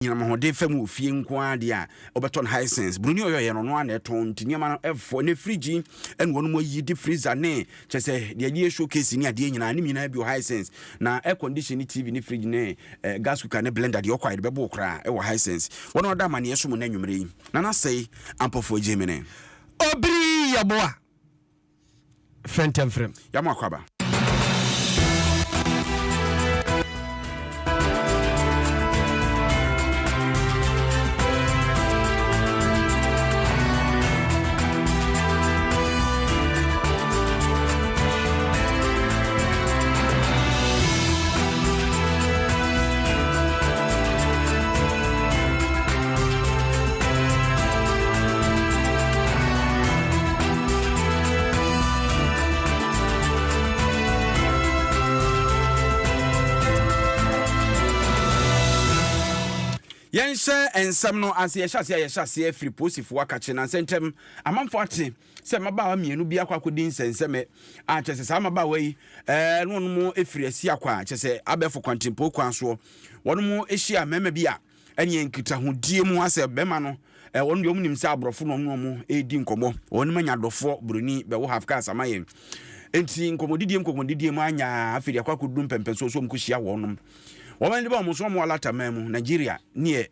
Hode fam ofie nko ade a obeton hisense bruni oyoye no no an eton tiniama no efo ne fridge en wono mo yi di freezer ne chese de ye showcase ni ade nyina ne nyina bi hisense na air condition TV ni fridge ne gas cooker ne blender de okwa de bebo kra e wo hisense wono da mane yeso mo na nwumre yi na na sei ampofo jemene obri yaboa fentem frem yamo akwaba Yense ensam no ase yehase free posifo wakache na sentem amamfo ate se maba mienu bi akwakodi nsenseme a chese sa maba wei no mo efiri asi akwa chese abefo kwantempo kwanso wono mo ehia mema bi a enye nkita hodie mu ase bema no wono de omunim se abrofo no mo edi nkomo wono manya dofo bruni be wo half cars amaye enti nkomodidie mu anya afiri akwakodu mpempenso so mkuhia wonom Wamani ba muso mo alata memu Nigeria nie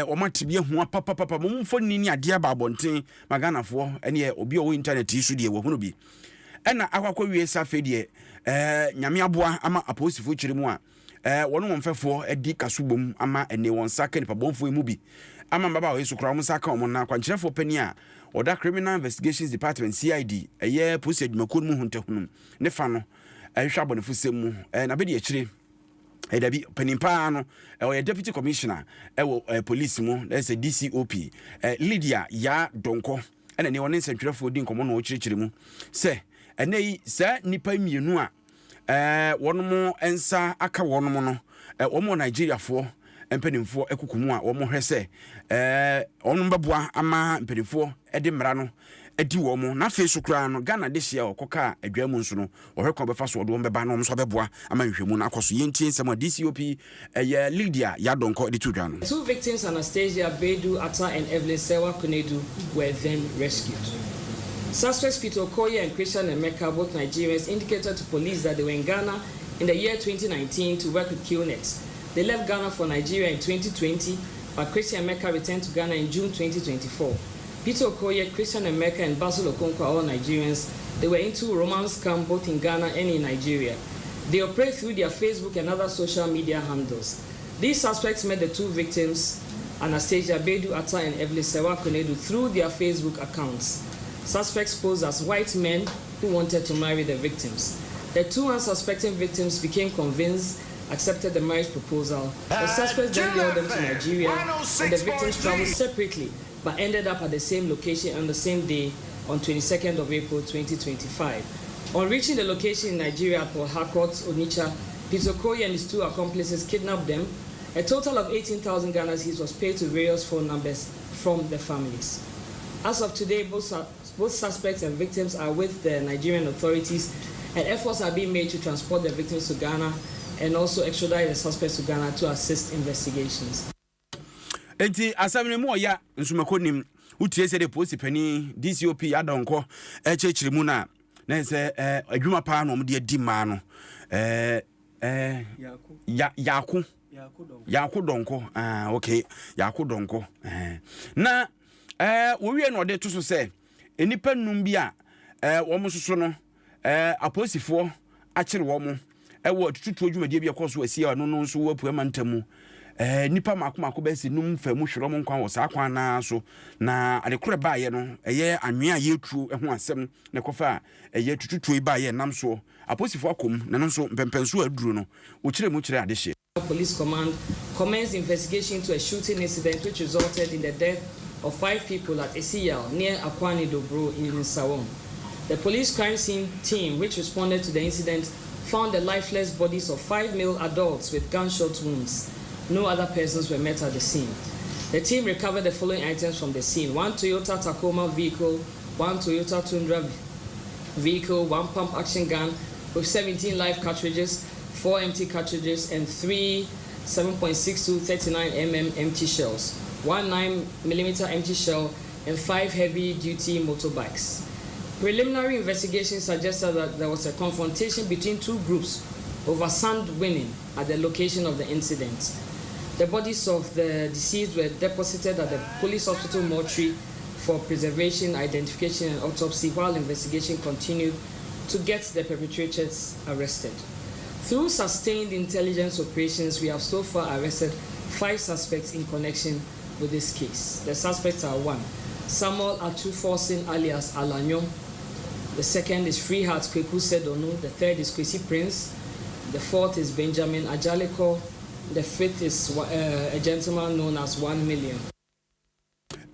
omatibie hu papa mumfo ni ade ba bonten maganafo ene obi o internet isu de wo hunu bi ena akwakwa wie safe de nyame aboa ama aposifo kyeremu a wono wonfefo edi kasubom ama ene won saka nipa bonfo emu bi ama baba o yesu kra mo saka o na kwankyerefo pani a oda criminal investigations department CID eye police adwumakon mu huntahunum ne fa no ehwa bonefo semu na be de akyire Edabi penimpa no deputy commissioner police mu that's a DCOP Lydia ya donko ena ne wonen sentwerefo di nkomo no okirikire mu se enei sa nipa mienu a wono ensa aka wono no womo Nigeria fo empenimfo ekukumu a womo hwese wono mbeboa ama empenimfo edi mra no edi wo mo na fe so kra no Ghana de hia okoka adwamu nso no ohwekon befa so do mbeba no so beboa ama nhwemu na akoso yentie nsem DCOP Lydia Yadonko de tudwa no. Two victims, Anastasia Bedu Atta and Evelyn Sewa Kunedu, were then rescued. Suspects Peter Okoye and Christian Emeka, both Nigerians, indicated to police that they were in Ghana in the year 2019 to work with QNet. They left Ghana for Nigeria in 2020, but Christian Emeka returned to Ghana in June 2024. Peter Okoye, Christian Emeka, and Basil Okonkwo are all Nigerians. They were into romance scam both in Ghana and in Nigeria. They operate through their Facebook and other social media handles. These suspects met the two victims, Anastasia Bedu Atta and Evelyn Sewa Kunedu, through their Facebook accounts. Suspects posed as white men who wanted to marry the victims. The two unsuspecting victims became convinced, accepted the marriage proposal. The suspects then lured them to Nigeria, and the victims traveled separately, but ended up at the same location on the same day on 22nd of April 2025. On reaching the location in Nigeria at Port Harcourt, Onitsha, Peter Okoye and his two accomplices kidnapped them. A total of 18,000 Ghana cedis was paid to various phone numbers from the families. As of today, both suspects and victims are with the Nigerian authorities, and efforts are being made to transport the victims to Ghana and also extradite the suspects to Ghana to assist investigations. Enti asamne mu oya nsumakonim utie se de police pani DCOP Adonko echechiri mu na se adwuma pa no de di ma no Yaku donko okay Yaku donko na wo wie no de to so se enipa num bi a wo mo soso no aposifo akire wo mo wo tututu adwumadie bi akoso asi no no so wo apuama ntamu nipa makomako be se num fa mu hwero mo nkwan wo sa kwan na so na adekore baaye no eye anwea ye tuo ho asem ne kofa eye tututu baaye nam so aposifo akom na no so mpempenso aduru no wo kire mu kire adehye. Police command commenced investigation to a shooting incident which resulted in the death of 5 people at Esiyal near Akwani Dobro in Nsawam. The police crime scene team which responded to the incident found the lifeless bodies of 5 male adults with gunshot wounds. No other persons were met at the scene. The team recovered the following items from the scene: 1 Toyota Tacoma vehicle, 1 Toyota Tundra vehicle, 1 pump action gun with 17 live cartridges, 4 empty cartridges, and 3 7.62 39mm empty shells, 1 9mm empty shell, and 5 heavy-duty motorbikes. Preliminary investigation suggested that there was a confrontation between two groups over sand winning at the location of the incident. The bodies of the deceased were deposited at the police hospital mortuary for preservation, identification, and autopsy while investigation continued to get the perpetrators arrested. Through sustained intelligence operations, we have so far arrested 5 suspects in connection with this case. The suspects are 1, Samuel Atuforsin alias Alanyom. The second is Freeheart Kweku Sedonu. The third is Kwesi Prince. The fourth is Benjamin Ajaleko. The fifth is a gentleman known as 1 Million.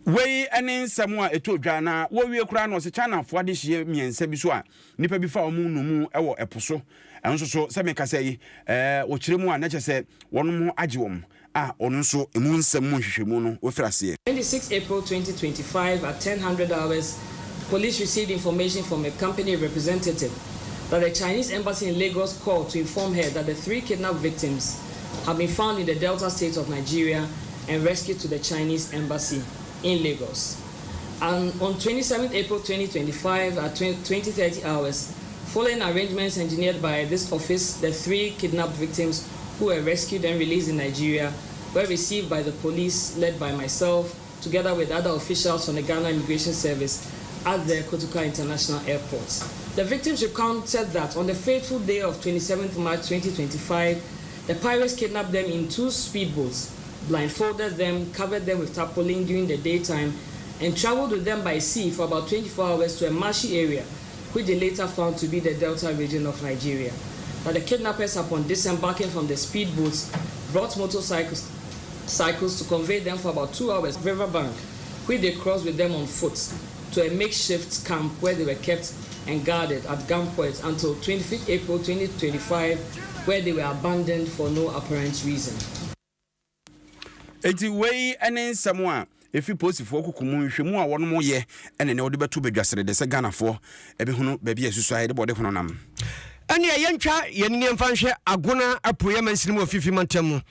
Wey ene nsɛm a ɛtɔ dwa na wo wie kura no se China fo ade hye miensa bi so a nipa bi fa omu numu ɛwɔ ɛpo so ɛnso so sɛ me kasa yi wo kyerɛ mu a na kyɛ sɛ wɔn mo agye wɔm a ɔno nso emu nsɛm mu hwehwɛmu no wo fra se 26 April 2025 at 10:00 hours, police received information from a company representative that the Chinese embassy in Lagos called to inform her that the 3 kidnapped victims have been found in the Delta state of Nigeria and rescued to the Chinese embassy in Lagos. And on 27 April 2025 at 20:30 hours, following arrangements engineered by this office, the 3 kidnapped victims who were rescued and released in Nigeria were received by the police led by myself together with other officials from the Ghana Immigration Service at the Kotoka International Airport. The victims recounted that on the fateful day of 27th March 2025, the pirates kidnapped them in 2 speedboats, blindfolded them, covered them with tarpaulin during the daytime, and traveled with them by sea for about 24 hours to a marshy area, which they later found to be the Delta region of Nigeria. Now, the kidnappers, upon disembarking from the speedboats, brought motorcycles to convey them for about 2 hours riverbank, which they crossed with them on foot to a makeshift camp where they were kept and guarded at gunpoint until 25th April 2025, where they were abandoned for no apparent reason. Eti wey ene nsɛm a efi posifo kokumu nhwemu a wɔn mo yɛ ene ne wɔde beto bedwasere de sɛ Ghanafoɔ ebehunu baabi asusu ayɛ de bɔde hono nam. Ɛne yɛntwa yɛne mfa nhwɛ agona apoyɛ mansinim ofifi mantam.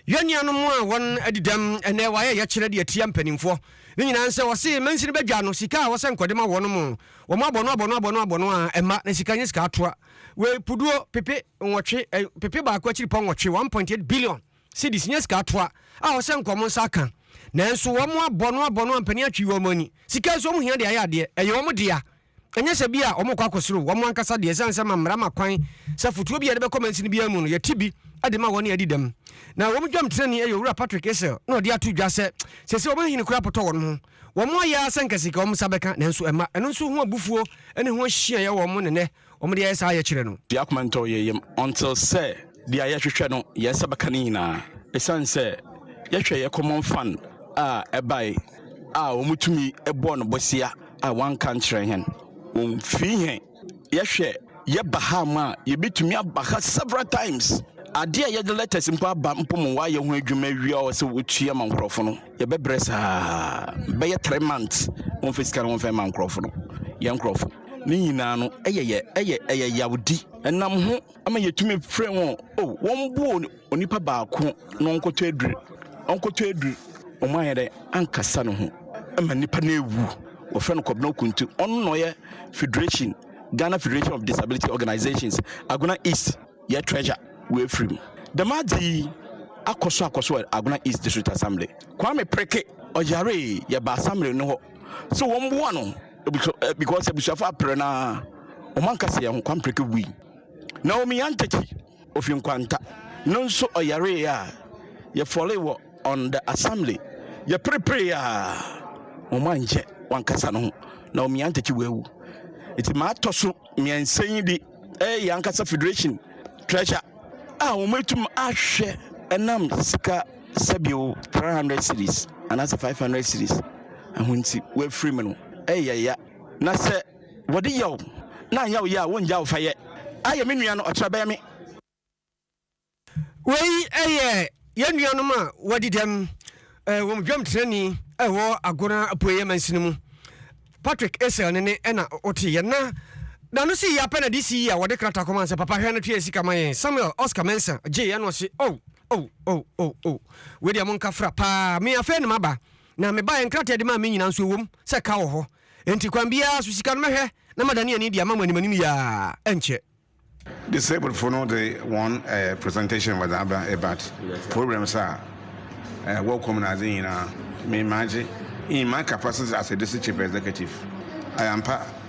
Yɛnuanom a wɔn adidam ene wayɛ yɛkyerɛ de atia mpanimfoɔ. Ne nyina nsɛ wɔse mansin bedwa no sika a wɔsɛ nkɔde ma wɔn mo. Wɔn abɔno a ɛma na sika nyɛ sika atoa. We puduo pepe nwɔtwe pepe baako akyiri pɔ nwɔtwe 1.8 billion. Cedis nyɛ sika atoa a wɔsɛ nkɔmo nsa kan. Nanso wɔn abɔno ampani atwi wɔn ani. Sika so wɔn hia de ayɛ adeɛ ɛyɛ wɔn dia. Ɛnyɛ sɛ bia wɔn kɔ akɔsoro wɔn ankasa deɛ ɛsan sɛ mamra makwan sɛ futuo bi yɛ de bɛkɔ mansin bi amu no yɛ tibi ade ma wɔn adi dɛm. Na wɔn dwam treni ɛyɛ wura Patrick Esel na ɔde ato dwa sɛ wɔn hini kura pɔtɔ wɔn ho. Wɔn ayɛ asɛn kɛse ka wɔn sa bɛka nanso ɛma ɛno nso ho abufuo ɛne ho ahyia yɛ wɔn nenɛ wɔn de ayɛ saa ayɛ kyerɛ no. Di akomento yɛ yɛm until sɛ di ayɛ hwehwɛ no yɛ sɛ bɛka ne nyinaa. Ɛsan sɛ yɛhwɛ yɛ common fund a ɛbae a wɔn tumi ɛbɔ no bɔsia a wɔn kan kyerɛ hɛn. Wɔn fi hɛn yɛhwɛ yɛ bahama yɛbɛtumi abaha several times. Adeɛ yɛde letters mpo aba mpo mo wa yɛ ho adwuma wia o sɛ wotua ma nkrɔfo no yɛbɛbrɛ saa bɛyɛ 3 months wɔn fisika no wɔn fɛ ma nkrɔfo no yɛ nkrɔfo ne nyinaa no ɛyɛ yawdi ɛnam ho ama yɛtumi frɛ wɔn o wɔn bu onipa baako na ɔnkɔtɔ aduru wɔn ayɛ dɛ ankasa no ho ama nipa na ewu wɔfrɛ no Kɔbena Kuntu ɔno na ɔyɛ Federation Ghana Federation of Disability Organizations Agona East yɛ treasure we free. The Madi akoso Agona East District Assembly. Kwame Preke Ojare Yaba Assembly no. So one because Ebusafa Prena Omankasi and Kwame Preke we. Naomi Anteki of Yunkwanta. Non so Oyare ya follow on the assembly. Ya prepare Omanje Wankasano. Naomi Anteki we. It's Matoso me and saying the Yankasa Federation treasure. Umetum ashe enam sika sabio 300 cedis and as 500 cedis and when see we free menu ya na se wode yaw na yaw ya won jaw faye aye me nua no otraba me wei yenuanom a wodi dem wom dwam trani wo agona apoye mansinimu Patrick Esel ne na ote ye na no see ya pena this year what the krata command say papa hwe na tue sika man Samuel Oscar Mensa je ya no se we dia mon kafra pa me afa ne maba na me ba enkrate de ma me nyina nso wom se ka wo ho enti kwan bia so sika no mehwe na madane ani dia mamani manim ya enche disabled for no the one presentation was about programs are welcome as in me imagine in my capacity as a district chief executive I am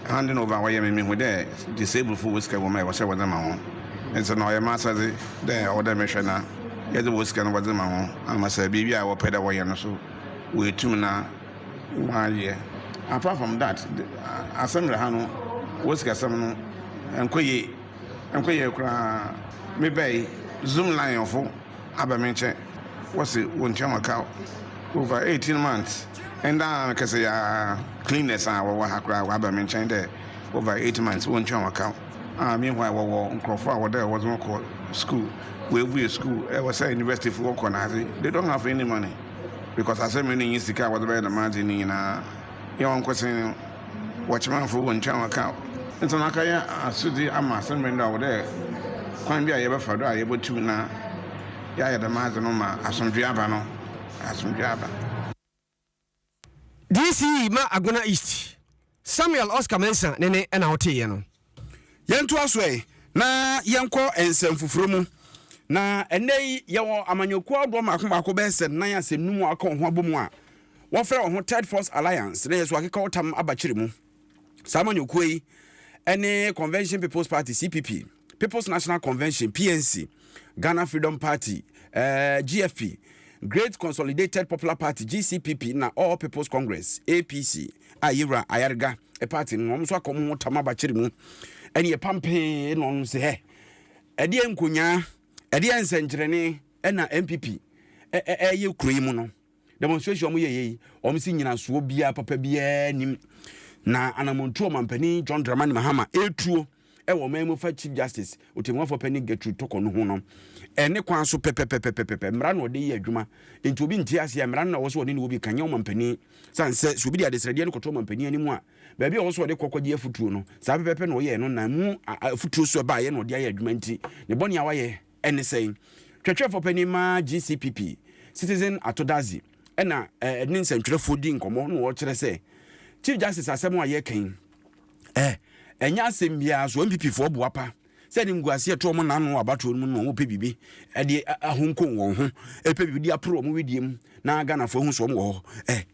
handing over why me with the disabled for whisker woman was with them on and so now I must say the other mission now yeah the whisker was them on I must say baby I will pay the way and so we two now 1 year apart from that assembly hano whisker some and koye me bay Zoom line of Abamenche was it one chama over 18 months and because cleanness and what Abamenche there over 8 months one chama meanwhile what there was one called school we school I was a university for work on they don't have any money because I said many years ago was about the margin in young question watchman for one chama and so Nakaya Sudi Ama sending over there. Can be able for able to now. Ya the Mazanoma, Asumdiabano, Asumdiaba. DC ma Aguna East. Samuel Oscar Mensa, Nene and Aotiano. Yantu aswe na yanko ensem fufromu na enei yawo amanyokwa Adom akoma bese na ya se numu akon ho abomu a wo frɛ ho Third Force Alliance na yeso akeka otam abachire mu samanyokwa yi ene Convention People's Party CPP, People's National Convention PNC, Ghana Freedom Party GFP, Great Consolidated Popular Party GCPP na All People's Congress APC ayira ayarga e party no so akomo otam abachire mu ene ye pampe no se he ede enkonya ede ensenkyerene na MPP ye kuroi mu no demonstration mu ye si nyina so bia papa bia nim na anamontuo mampani John Dramani Mahama etuo wo memu fa Chief Justice otemwafo pani Gertrude Toko no ho no ene kwan so pepepepepepe mra no de ye adwuma enti obi ntia ase mra no wo so ne obi kanya wo mampani sanse so bi de adesrede ne koto mampani ani mu a ba bia wo so de kokwaje afutuo no sa pepepe no ye no na mu afutuo so ba ye no de ye adwuma nti ne boni awaye ene sei twetwefo pani ma GCPP Citizen Atodazi ena ne nsentwerefo di nkomo no wo kire se Chief Justice asemo aye kan enya asem bia so MPP fo boapa se ni nguase eto mo na no abato mu no wo pe bibi e de ahonko won ho e pe bibi di apro mo wediem na Ghana fo hu so mo ho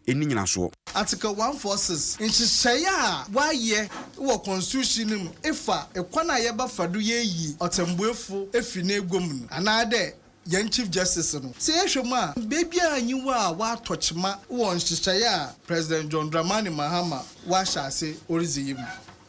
eni nyina so Article 146 inhyehyɛ waye wo constitution nim ifa ekwana ye ba fadu ye yi otembuefo efi na egom no anade yan Chief Justice no se yehwemu a baby anyiwa wa tochema wo nhyehyɛ a President John Dramani Mahama wa hyase oriziyim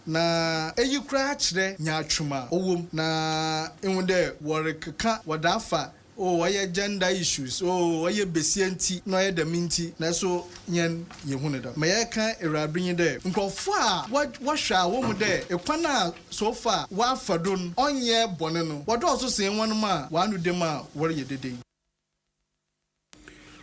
na eyi kura kyerɛ nyaatwuma owom na enwude wɔrekeka wɔdafa waye gender issues waye besianti no ye da minti na so yen yehunu da maye kan erabinyi de nkofo a wahwa wo mu de ekwana so far wa fadon onye bone no wodo so sen wonum a wanu dem a wore ye dede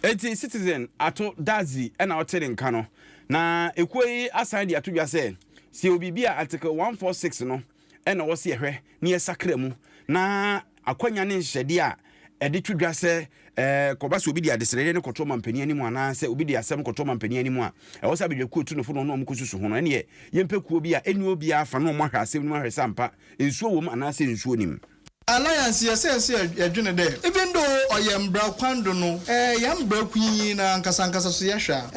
eti Citizen Atodazi na otere nka no na ekoi asan de atodwa se si obibia Article 146 no na wo se ehwe ne yesakra mu na akwanya ne nhede a edi twidwa se koba so obi di adesrede ne koto mampani ani mu ana se obi di asem koto mampani ani mu a wo sa bedwe kotu no fo no omkususu ho no ene ye mpekuo bi a eni obi afa no mo hwa asem no hwa sampa ensuo wom ana se ensuo nim Alliance yes adwene de even though oyembra kwando no yambra kunyi na nkasa so yehwa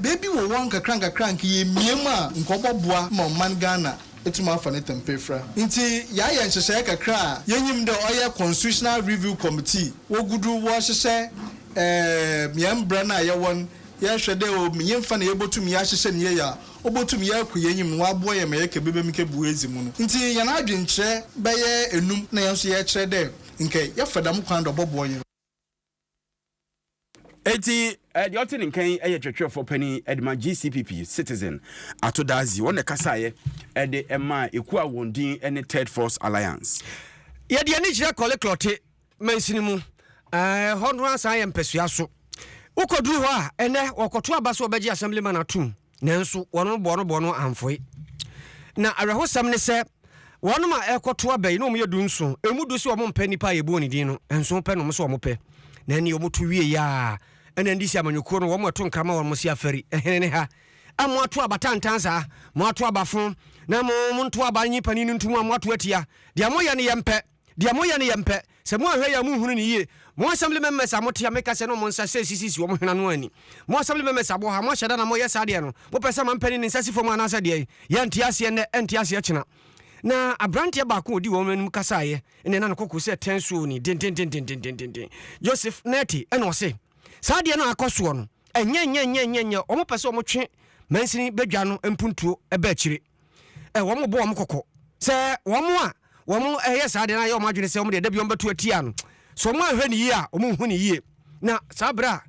baby wo won kakran ye miema nkoboboa ma man Ghana etuma afa ne tempefra nti ya ye nhyehyɛ kakra yenyim de oye constitutional review committee wogudu wo hyehyɛ miembra na ye won ye hwɛ de o miemfa na yebotum ya hyehyɛ ne ye ya obotum ya kuyenyim wa boye me yeke bebem ke buezi mu no nti ya na adwenkyerɛ bɛyɛ enum na yenso ye kyerɛ de nke ya fadam kwando boboye eti the otin nkan twetwefo pani edma GCPP Citizen Atodazi won kasaye ede ema eku awondin ene Third Force Alliance ye de ani kyerɛ kɔle klote mansini mu hono asa ye mpesua so ukoduru ho a ene wokoto abaso obegye assemblyman atum nanso wono bono amfoi na arehosam ne sɛ wono ma ekoto abai no mo yedunso emudu si wo mpɛ nipa ye bo ni din no enso pɛ no mo so wo mo pɛ na ne omo to wie ya ena ndisi amanyuko no wo mo to nkrama wo mo si afari ehene ha amo ato abatantansa mo ato abafo na mo nto abanyi pani ntumu amo ato atia dia mo ya ne yempe se mo ahwe ya mu hunu ne yie mo assembly members amotia meka se no mo nsa se sisi wo mo hwena no ani mo assembly members abo ha mo hyeda na mo yesa de no mo pesa ma mpani ne nsasi fo mo anasa de ya ntiase ne ntiase chena na abrantie ba ko odi wo manum kasaye ene na kokko se tensuo ni den Joseph Neti ene o se saa de no akoso no enye o mo pese o mo twe mansini badwa no mpuntuo eba akire wo mo bo wo mo kokko se wo mo saa de na ye o ma dwene se o mo de da bi o mbeto atia no so mo ahwe ni yi a o mo hu ni yi na sabra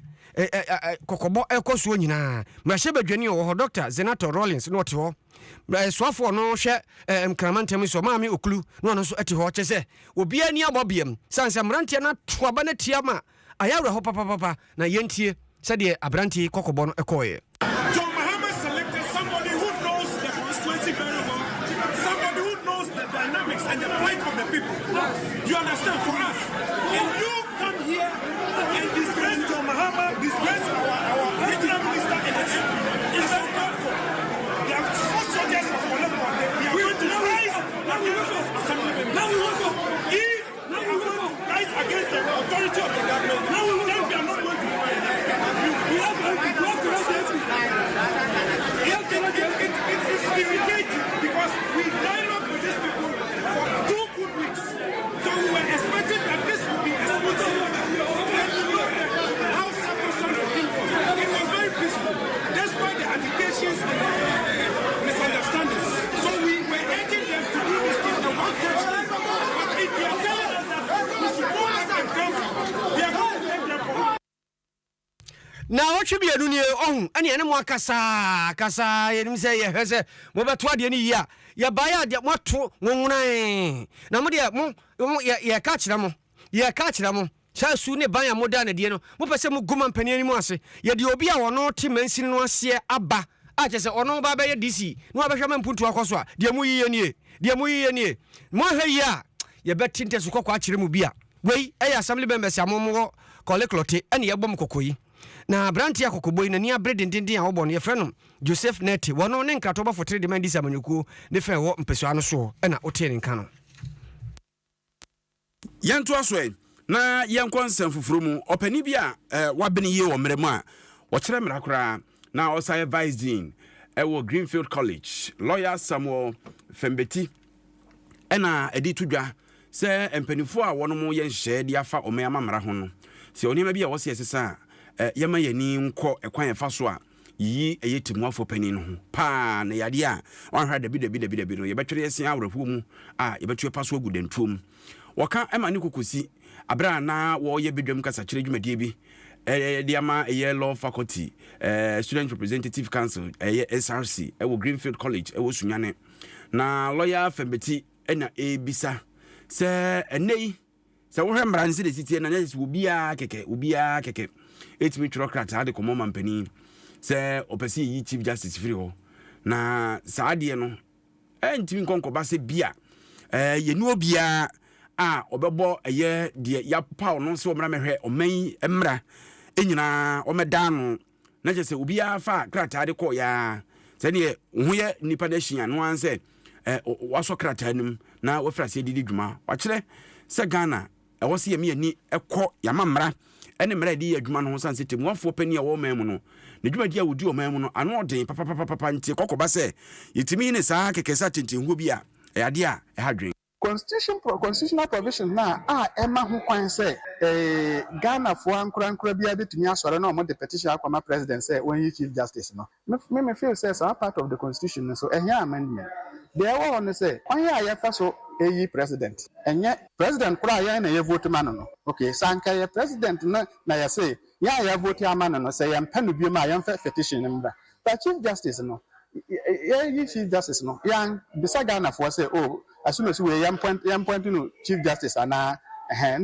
kokobo ekoso nyina mrahye badwani o ho Dr. Zenato Rollins no te ho swafo no hwe mkramantem so maami okulu no no so ate ho chese obi ani abobiem sanse mrantie na toaba na tiama ayawre ho papa na yentie sede abrantie kokobo no ekoye. John Mahama selected somebody who knows the constituency very well, somebody who knows the dynamics and the plight of the people. You understand, for us, if you come here and disgrace John Mahama, disgrace our regional minister in the end, it's so thoughtful. They are four soldiers of Olympic. We are going to rise assembly members. If we are going to rise against the authority of the government, then we are not going to we have to it's irritating because we dialogue with these people for 2 good weeks. So we were expecting that this would be explosive. And you know that how sacrosanct the thing was. It was very peaceful, despite the agitations and the misunderstandings. So we were urging them to do this thing and one touch. But if they are telling us that we should go back and come, we are going to take them for na wohwe bia nu ne ane ene mo akasa yenim se ye hwese mo beto ade ni yia ya baya de moto nwunan na mo de mo ye ka kira mo sha su ne ban ya mo da na de no mo pese mo guma mpani ani mo ase ye de obi a wono te mansini no ase aba a chese ono ba be ye DC no abehwa mpuntu akoso a de mo yiye nie mo hwe ya ye betinte su kokwa akire mu bia wei assembly members amomo koleklote ene ye bom kokoyi na branti ya kokoboi na ni abre dindindin a wobɔ no ye frɛ no Joseph Neti wono ne nkrato ba fotre de man disa manyuku ne fɛ wɔ mpesua no so ɛna wote ne nka no yanto asoe na yankɔ nsɛm foforo mu ɔpani bi a wabene yie wɔ mmerɛ mu a wɔkyerɛ mmara koraa na ɔsaye vice dean ɛwɔ Greenfield College lawyer Samuel Fembeti ɛna edi tudwa sɛ mpanifo a wɔno mu yɛ nhyehyɛ de afa ɔmayama mmara ho no sɛ onima bi a wɔse ɛsesa yama yani nkɔ ekwan efa so a yi eyetimu afo pani no ho pa na yade a wanhwa dabi no yebetwere yesi awrafu mu a yebetwe paso agudentuom wɔka ema ne kokosi abra na wo ye bedwam kasa kyerɛ dwumadie bi de ama law faculty student representative council SRC ewo Greenfield College ewo Sunyane na lawyer Fembeti ena ebisa se enei se wo hwɛ mbranse de sitie na nyɛ obiaa keke etimi trocrat ade komo mampani se opesi yi chief justice free ho na saade no entimi konkoba se bia yenu obia a obebo eye de ya paw no se omra mehwe oman emra enyina omeda no na je se obia fa krata ade ko ya se ne ho ye nipa da hia no anse waso krata nim na wafra se didi dwuma wakire se Ghana ewose yemi ani ekọ yamamra ene mra di adwuma no ho sanse temu afo pani a wo man mu no ne dwuma di a wodi o man mu no ano den papa ntie kokoba se yitimi ne saa kekesa tentenho bi a ade a hadwen constitutional provision na ema ho kwan se Ghana fo ankura bia betumi asore na omo de petition akoma president say when you chief justice no me feel say some part of the constitution so ehia amendment there one say when ya yefa so president enye president kura ya na ye vote man no okay sanka ye president na ya say ya vote man no say ya mpanu bi ma ya mfa petition mbra but chief justice no chief justice no ya bisa Ghana for say as soon as we point to chief justice and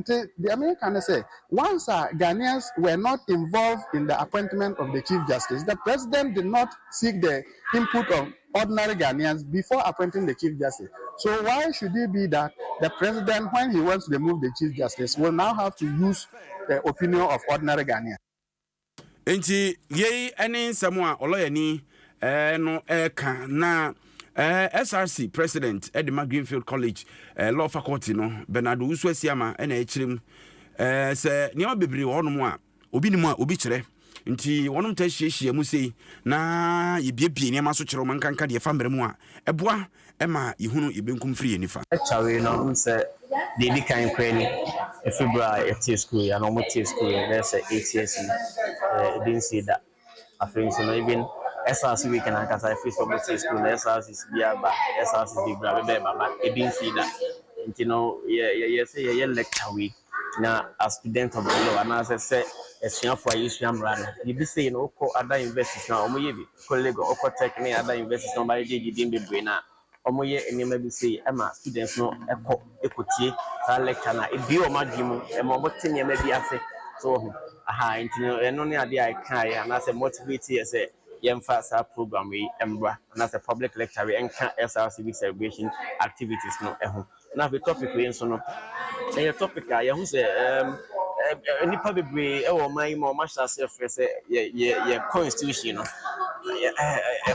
the American say once Ghanaians were not involved in the appointment of the chief justice, the president did not seek the input of ordinary Ghanaians before appointing the chief justice. So why should it be that the president, when he wants to remove the chief justice, will now have to use the opinion of ordinary Ghanaians. Enti ye ene nsɛm a ɔlɔyani no ka na SRC president Edema Greenfield College law faculty no Bernardo Usu Asiama ena ekyirem sɛ niam bebre wɔ no mu a obi ni mu a obi kyerɛ nti wɔnom ta hyiehia mu sei na yebiebie niam so kyerɛ man kanka de fa mbere mu a ɛboa ɛma yehunu yebenkum firi yenifa Actually no sɛ de di kan kwani efibra FT school ya no mo school na sɛ 8 years didn't see that after so even SRC we can akasa if so mo school na SRC bia ba SRC bi bra be baba didn't see that you know say lecture week na a student of the law and as I say esua for issue amrano you be say no ko other universities na omo ye bi colleague oko tech na other universities no ba je gidi bebre na omo ye enema bi say ama students no ekotie ka lecture na e bi o madwemu e mo tene ma bi ase so aha intino eno ne ade ai kan ya na say motivate ye say yemfa sa program we embra na say public lecture we enka SRCB celebration activities no eho na the topic we nso no a topic a yehu say nipa bebre e wo man ma o ma sha say say ye constitution no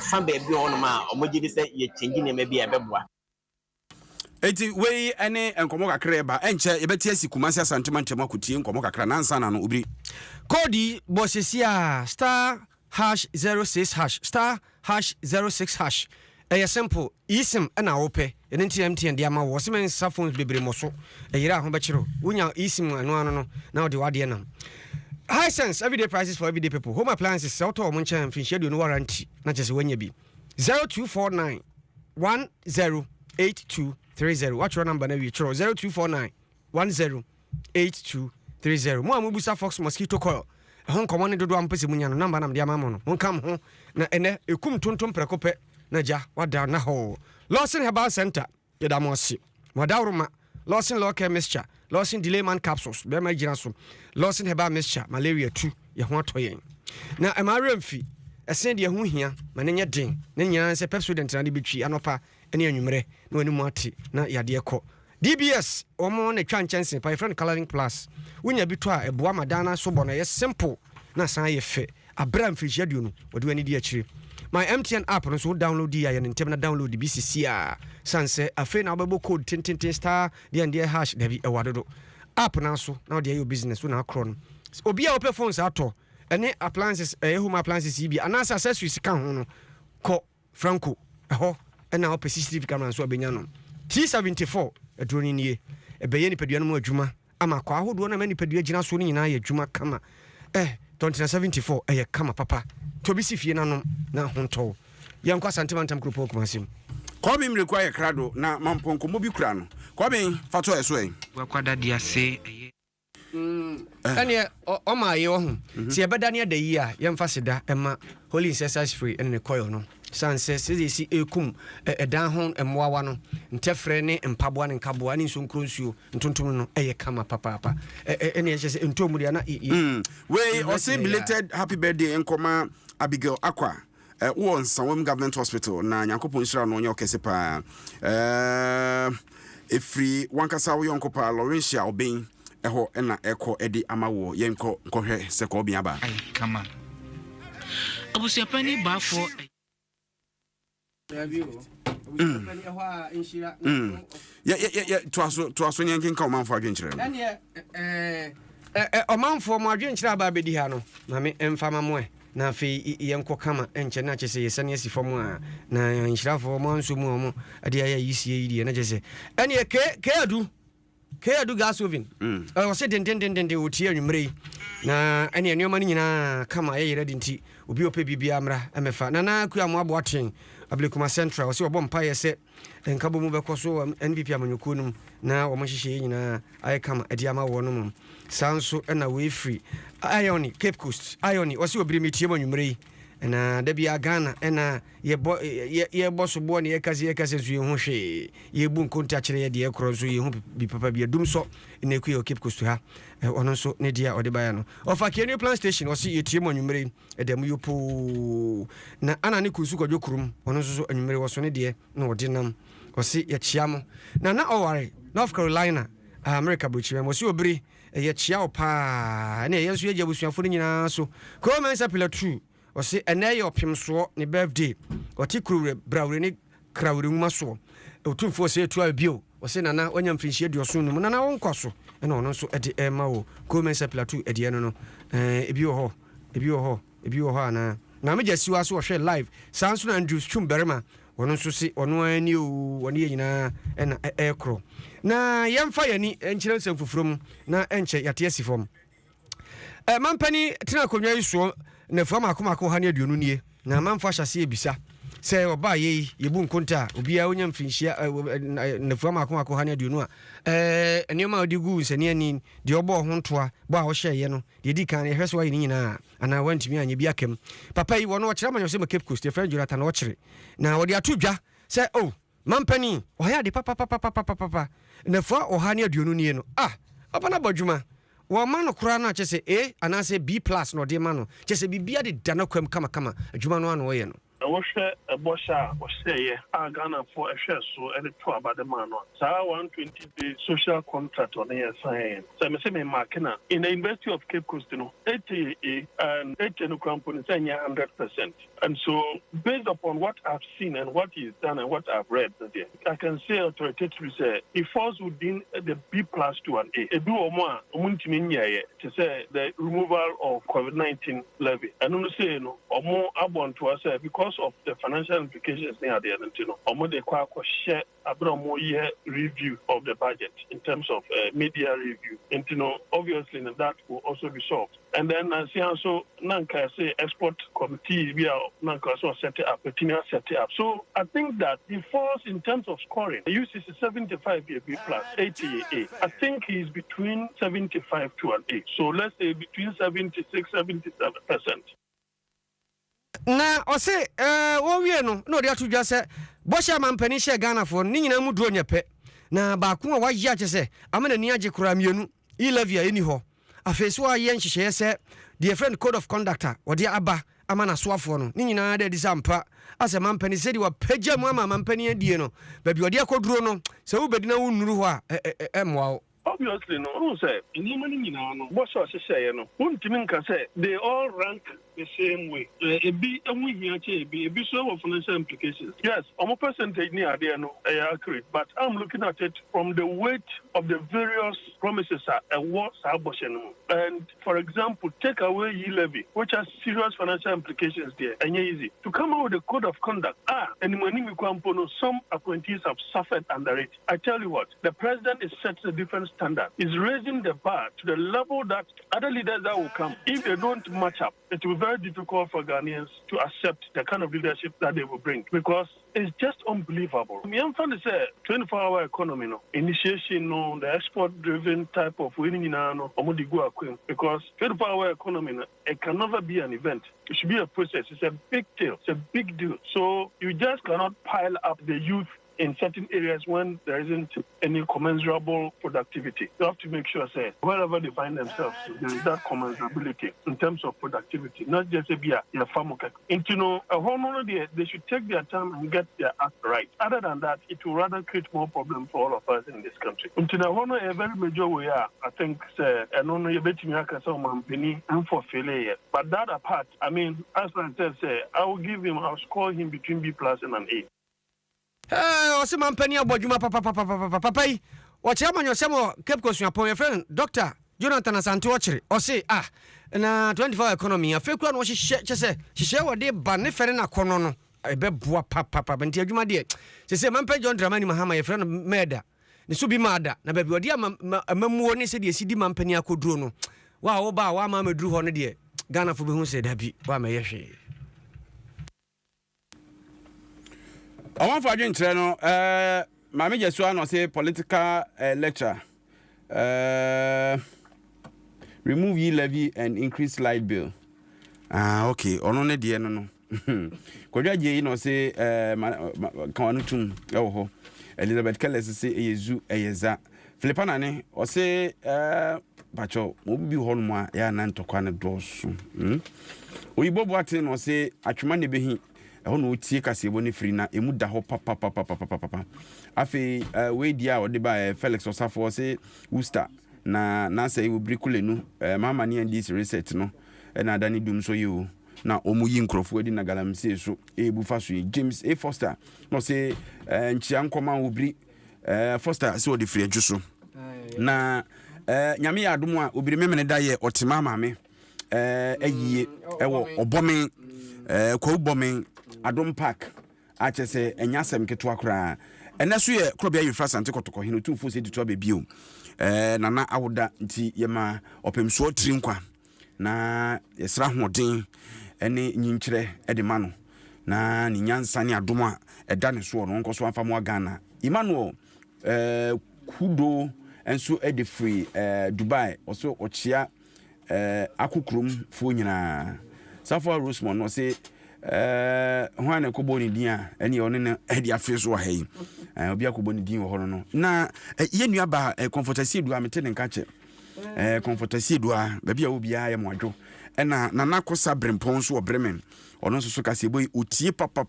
fan be bi on ma o mo gidi say ye change ne ma bi e beboa eti wei ene enkomo kakra ba enche yebeti asi kumasi asantema ntema kutie enkomo kakra na ansa na no obiri kodi bosesia *#06# *#06# simple isim na wope ene MTN de ama wo se men sa phones bebre mo so eyira ho be kiro wonya isim anu no na ode wade na high sense everyday prices for everyday people home appliances sell to mo nchen fin schedule no warranty na chese wanya bi 0249 108230 watch your number na we kiro 0249 108230 mo amubusa Fox mosquito coil hon common dodo ampese munya no number nam de ama mo no mon kam ho na ene ekum tontom prekope na ja wada na ho Lawson Herbal Center yedamosi wadawruma Lawson Law Care Mixture Lawson Delayman Capsules be ma gina so Lawson Herbal Mixture malaria 2 ye ho atoyen na emaremfi esen de ho hia ma ne nye den ne nyina se Pepsodent na de betwi anopa ene anwumre na wani mu ate na yade ekọ DBS omo na twa nchense pa friend coloring plus wonya bi to a eboa madana so bo na ye simple na san ye fe abram fi schedule no wode wani di akire my MTN app no so download ya ye ntem na download BCC a sanse afi na obebo code tintin star de ande hash da bi ewadodo app na so na de your business na akro no obi a ope phones ato ene appliances home appliances bi anasa accessories kan ho no ko franco ho ena ope CCTV camera so abenya no T74 adroni nie ebeye ni padua no mu adwuma ama kwa ahodo na mani padua gina so no nyina ye adwuma kama 2074 eye kama papa to bi sifie nanom na honto yankwa santimantam kropo kumasim ko bi mrekwa ye krado na mamponko mo bi kura no ko bi fato eso en wakwada dia se ene o ma ye ho se ebeda ne da yi a yemfa seda ema holy incensers free ene coil no sanse se ekum edan ho emwawa no ntefre ne mpaboa ne nkaboa ne nsonkro nsuo ntontom no eye kama papa ene ye se ntomu dia na we o say belated happy birthday enkoma Abigail Akwa won Sawam Government Hospital na Nyankopon Shira no onye okese pa efri wankasa wo yonkopa Laurentia Obin eho na eko edi amawo yenko kohwe se ko obi aba ai kama abusiapani bafo yeah to nyankin ka omanfo adwenkyere no omanfo mo adwenkyere aba bedi ha no na me emfama mo na afi yenko kama enche na chese yesane asifo a na nhyirafo mo anso mu mo ade aya yisie yidi na chese ene Keadu gas oven o se den otie anwumre na ene enoma ni nyina kama ye ready nti obi ope bibia amra emefa na ku amo aboaten Ablekuma Central o se obom pa ye se enkabo mu bekoso NPP amanyoko num na wo mohihye nyina ay kama ade ama wo no mum sanso na we free Ioni Cape Coast Ioni o se obiri metie anwumre na da bia Ghana na ye boso bo ne ye kase so ye ho hwe ye bu nkonti akere ye de ekro so ye ho bi papa bia dum so na ku ye Cape Coast ha ono so ne dia ode baya no ofa Kenny Plan Station o se ye tie anwumre edam yopo na ana ne kusu kwadwo kurum ono so anwumre wo so ne de na ode nam o se ye chiam na oware North Carolina America buchi mo se obiri ɛyɛ kyia wo paa ɛne ɛyɛ nso yɛgya abusuafo no nyinaa so Komensa Pillar 2 ɔse ɛnɛ yɛ ɔpemsoɔ ne birthday ɔte kurowre brawre ne krawre nwuma soɔ ɔtumfoɔ sɛ ɛtu a bio ɔse nana wanya mfirinhyia aduɔso no mu nana wɔnkɔ so ɛna ɔno nso ɛde ɛma wo Komensa Pillar 2 ɛdeɛ no no ebi wɔ hɔ anaa na megya siwa so wɔhwɛ live saa nso na Andrews Chumberima ɔno nso se ɔno ani o ɔne yɛ nyinaa ɛna ɛkorɔ na yɛmfa yɛni nkyerɛ nsɛm foforɔ mu na ɛnkyɛ yɛte asi fam mampani tena akonnwa yi soɔ na fua maako ha ne aduonu nie na mamfa hyɛse ebisa sɛ ɔba yɛbu nkonta obiara onya mfinhyia na fua maako ha ne aduonu a nneɛma a ɔde gu nsani ani deɛ ɔbɔ ho ntoa bɔ a ɔhyɛeɛ no deɛ di kan yɛhwɛ so ayɛ ne nyinaa anaa wantumi anyɛ bi akam papa yi wɔno ɔkyerɛ ma nyɛ sɛ ma Cape Coast yɛfrɛ Jonathan ɔkyere na wɔde ato dwa sɛ mampani ɔyɛ ade papa na fua ɔha ne aduonu nie no ɔba na bɔ dwuma wɔma no koraa no akyɛ sɛ A anaasɛ B+ na ɔde ma no kyɛ sɛ biribia de da no kwam kamakama adwuma no ano wɔyɛ no wɔhwɛ ɛbɔhyɛ a ɔhyɛeɛ a Ghanafoɔ ɛhwɛ so ɛde to abade ma no saa 120-day social contract ɔne yɛ sign sɛ me sɛ me makina in the University of Cape Coast no 80 and 80 no krampo no sɛ nyɛ 100%. And so based upon what I've seen and what he's done and what I've read, I can say authoritatively say he falls within the B+ to an A. Ebi omo omuntimi nyaye to say the removal of COVID-19 levy. And no say no omo abon to us because of the financial implications near the end, omo de kwa share abromo year review of the budget in terms of media review. And obviously that will also be solved. And then I see also nanka say export committee we are nanka so set it up, So I think that he falls in terms of scoring. The use is 75 B+ 80 A. I think he's between 75 to an A. So let's say between 76-77%. Na ɔse wɔwie no na ɔde ato dwa sɛ bɔhyɛ mampani hyɛ Ghanafoɔ ne nyinaa mu duro nyɛpɛ na baako a wayɛ akyɛ sɛ amana ni agye koraa mmienu e-levy a ɛni hɔ afei so ayɛ nhyehyɛeɛ sɛ deɛ friend code of conduct a wɔde aba ama n'asoafoɔ no ne nyinaa da adi sɛ ampa asɛ mampani sɛdeɛ wapagya mu ama mampani adie no baabi ɔde akɔduro no sɛ wobɛdi na wonnuru hɔ a ɛmmoa wo Obviously, no, say, in no, what's our say, no, wouldn't say they all rank the same way. A B, and we here, a B, so of financial implications. Yes, I'm a percentage near there, no, accurate, but I'm looking at it from the weight of the various promises and what's abortion. And for example, take away e-levy, which has serious financial implications there, and easy to come out with a code of conduct. And when we come, some appointees have suffered under it. I tell you what, the president is setting a different standard, is raising the bar to the level that other leaders that will come, if they don't match up, it will be very difficult for Ghanaians to accept the kind of leadership that they will bring because it's just unbelievable. I'm trying to say 24-hour economy, no initiation, no the export-driven type of winning, no because 24-hour economy, no, it can never be an event. It should be a process. It's a big deal. It's a big deal. So you just cannot pile up the youth in certain areas when there isn't any commensurable productivity. You have to make sure, say, wherever they find themselves, there is that commensurability in terms of productivity, not just a farm market. And they should take their time and get their act right. Other than that, it will rather create more problems for all of us in this country. A very major way, I think, but that apart, I mean, as I said, I'll score him between B+ and an A. Ɔse mampani abɔ dwuma papa yi wɔkyerɛ ma nyɔsɛm Cape Coast apɔn yɛ friend Dr. Jonathan Asante ɔkyere ɔse na 24 economy afei kura no wɔhyehyɛ kyɛ sɛ hyehyɛ wɔde ba ne fɛre na kɔnɔ no ɛbɛboa papa nti adwuma deɛ sɛ mampɛ John Dramani Mahama yɛ friend mɛda ne so bi ma ada na baabi wɔde amamuo ne sɛ deɛ sidi mampani akɔduro no wo ba wa ma maduru hɔ no deɛ Ghana fo bɛhu sɛ dabi wa ma yɛ hwee Oman for adwenkyerɛ no maame Jesu ano say political lecture remove e-levy and increase light bill. Okay, ono ne de no kodwa je yi no say kan tum ɛwɔ hɔ Elizabeth Kelly say eyezu eyeza Philipana ne o say bacho mo bi hɔ no a ya na ntokwa ne dɔso oyibo boate no say atwema ne behi ɛhɔ no tie kasebo ne free na emu da hɔ papa afei we dia ɔde ba Felix Osafo say Worcester na say obri kulenu mama ne this research no na adani dum so you na omuyi nkrofo edi na galamsey so ebu faso James A Foster no say nchia nkoma obri Foster so de free adwo na nyame ya adom a obiri memene da ye otema maame ayie ewo obomen kwa obomen Adom Park a chese enyasem keto akra eneso ye krobia yefra sante kotoko hino tu fo se ditu abebio nana awoda nti yema opemso trinkwa na yesra hoden ene nyinkyere ede ma no na ni nyansa ne adom a eda ne so no nkoso afa mo Ghana Emmanuel kudo enso ede free Dubai also ochia akukrum fo nyina Safa Rosemont no say hwane ko boni dia ene one na ede afeso ha yi obi akobɔ ne din wɔ hɔ no na ye nua ba comfortasi du amete ne nkache comfortasi du a ba bia obi a ye moadwo na nana kosa brempon so obremen ono so kase boy otie papa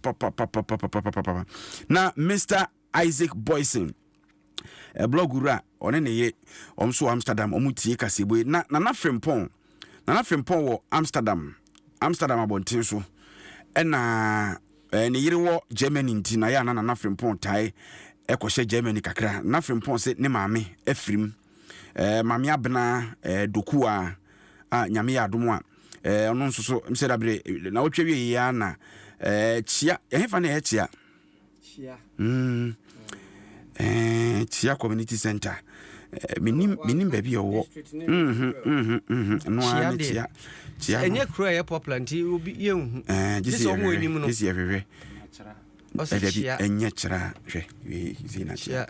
na Mr Isaac Boyson blogura one ne ye omso Amsterdam omutie kase boy na nana frempon wɔ Amsterdam abonten so na ne yire wo Germany nti na ya na frempon tai ekɔhye Germany kakra na frempon se ne maame afrim maame abena doku a nyame ya adom a ono nso so mse dabre na wotwe wie ya na chia ehefa na ye chia community center minim baby owo no a chia enye kro ye popular nti obi ye hu this everywhere enye chira hwe we zina chia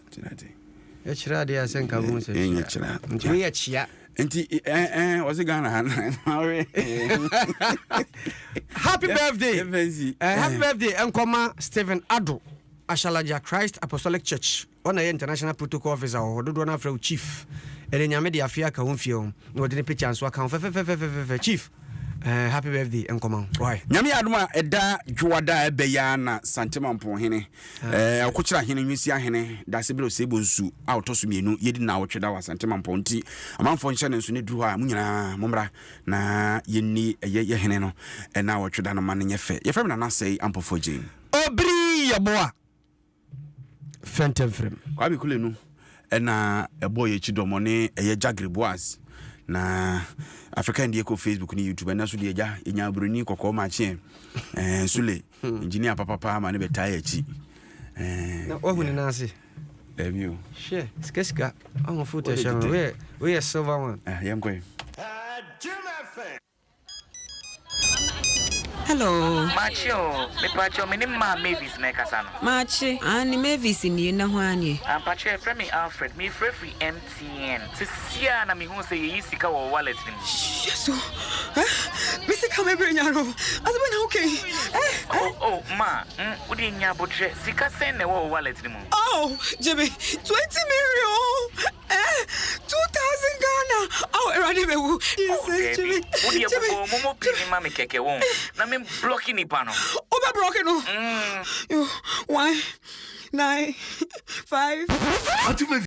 ya chira de asenka bu se enye chira nti we ya chia nti wasi Ghana happy birthday happy birthday enkoma Stephen Ado Ashalaja Christ Apostolic Church ona ye international protocol officer ododo na fra chief ene nyame de afia ka honfie no de ne picture so aka fe chief happy birthday enkoma why nyame adom a eda dwoada ebeya na Santima Mpon hene okokyira hene nwisi ahene da sebiro sebonsu a otoso mienu yedi na wotweda wa Santima Mpon nti amanfo nhyɛ ne nso ne duru ha munyina momra na yenni ye hene no na wotweda no man nyefe ye fam na na sei ampofo gene obri yaboa Fentemfrem kwa bi kule nu na ebo ye chidomo ne eye Jagre Boaz na Africa ndie ko Facebook ni YouTube na so de eja enya broni kokko ma che Sule engineer papa ma ne betai achi na ohuni na ase ebio she skeska on foot sha we silver one yemko Hello. Macho, me pacho me ma Mavis na kasa no. Machi, ani Mavis ni na ho ani. Pacho friend me Alfred, me free MTN. Sisia na me hu say yi sika wo wallet ni. Yeso. Me sika me brenya no. Aso na okay. Oh, ma, udi nya botre sika sen na wo wallet ni mu. Oh, Jebe, 20 million. 2,000 Ghana. Oh, erade me wu. Yes, Jebe. Udi abo momo pini ma me keke won. Na me blocking ni pa no. Oba blocking no. 1 9 5